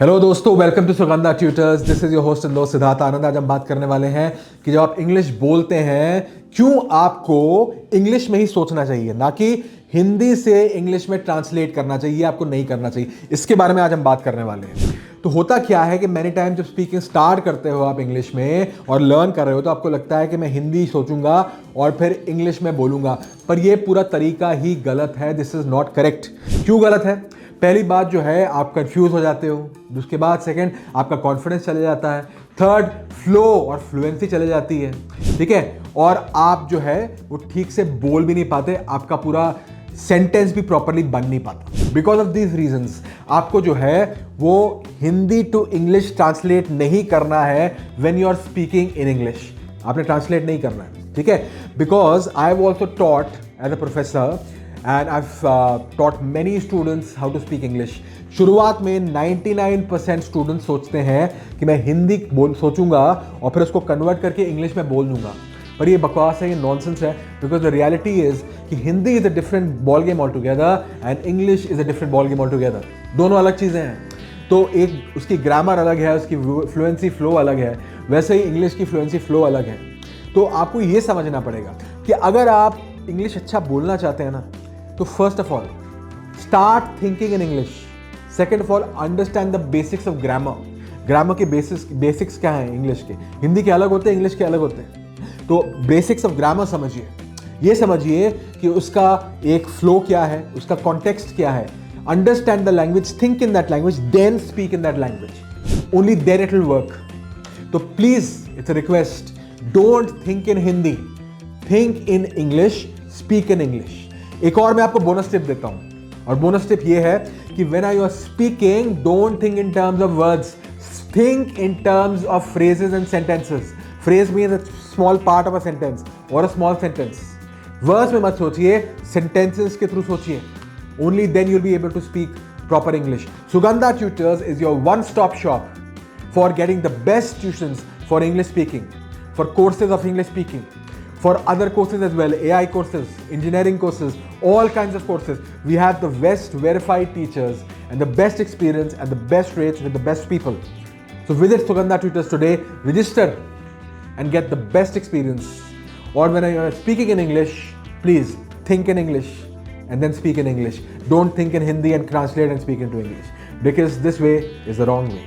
Hello दोस्तों, welcome to Sugandha tutors. This is your host and दोस्त सिद्धार्थ आनंद। आज हम बात करने वाले हैं कि जब आप इंग्लिश बोलते हैं क्यों आपको इंग्लिश में ही सोचना चाहिए, ना कि हिंदी से इंग्लिश में ट्रांसलेट करना चाहिए। आपको नहीं करना चाहिए, इसके बारे में आज हम बात करने वाले हैं। तो होता क्या है कि मैनी टाइम जब स्पीकिंग स्टार्ट करते हो आप इंग्लिश में और लर्न कर रहे हो तो आपको लगता है कि मैं हिंदी सोचूंगा और फिर इंग्लिश में बोलूंगा, पर यह पूरा तरीका ही गलत है। This is not correct. क्यों गलत है? पहली बात जो है, आप कंफ्यूज हो जाते हो। उसके बाद सेकंड, आपका कॉन्फिडेंस चले जाता है। थर्ड, फ्लो और फ्लुएंसी चले जाती है, ठीक है। और आप जो है वो ठीक से बोल भी नहीं पाते, आपका पूरा सेंटेंस भी प्रॉपरली बन नहीं पाता। बिकॉज ऑफ दीज रीजंस आपको जो है वो हिंदी टू इंग्लिश ट्रांसलेट नहीं करना है। When you are speaking in English आपने ट्रांसलेट नहीं करना है, ठीक है। Because I have also taught as a professor and I've taught many students how to speak English. शुरुआत में 99% स्टूडेंट्स सोचते हैं कि मैं हिंदी सोचूंगा और फिर उसको कन्वर्ट करके इंग्लिश में बोल दूंगा, पर ये बकवास है, ये नॉनसेंस है। बिकॉज द रियलिटी इज कि Hindi is a different ball game all together and English is a different ball game all together. दोनों अलग चीज़ें हैं। तो एक उसकी ग्रामर अलग है, उसकी फ्लुएंसी फ्लो अलग है, वैसे ही इंग्लिश की फ्लुएंसी फ्लो अलग है। तो आपको ये समझना पड़ेगा कि अगर आप इंग्लिश अच्छा बोलना चाहते हैं ना, तो first of all start thinking in English. Second of all understand the basics of grammar. Grammar के बेसिक्स क्या हैं इंग्लिश के? हिंदी के अलग होते हैं, इंग्लिश के अलग होते हैं। तो बेसिक्स ऑफ ग्रामर समझिए। ये समझिए कि उसका एक फ्लो क्या है, उसका कॉन्टेक्स्ट क्या है। Understand the language, think in that language, then speak in that language. Only then it will work. तो please it's a request, don't think in Hindi, think in English, speak in English. एक और मैं आपको bonus tip देता हूं, और bonus tip ये है कि when you are speaking don't think in terms of words, think in terms of phrases and sentences. Phrase means a small part of a sentence और अ स्मॉल सेंटेंस। वर्ड्स में मत सोचिए, sentences के through सोचिए। Only then you'll be able to speak proper English. Sugandha Tutors is your one-stop shop for getting the best tuitions for English speaking, for courses of English speaking, for other courses as well, AI courses, engineering courses, all kinds of courses. We have the best verified teachers and the best experience and the best rates with the best people. So visit Sugandha Tutors today, register and get the best experience. Or when you are speaking in English, please think in English and then speak in English. Don't think in Hindi and translate and speak into English, because this way is the wrong way.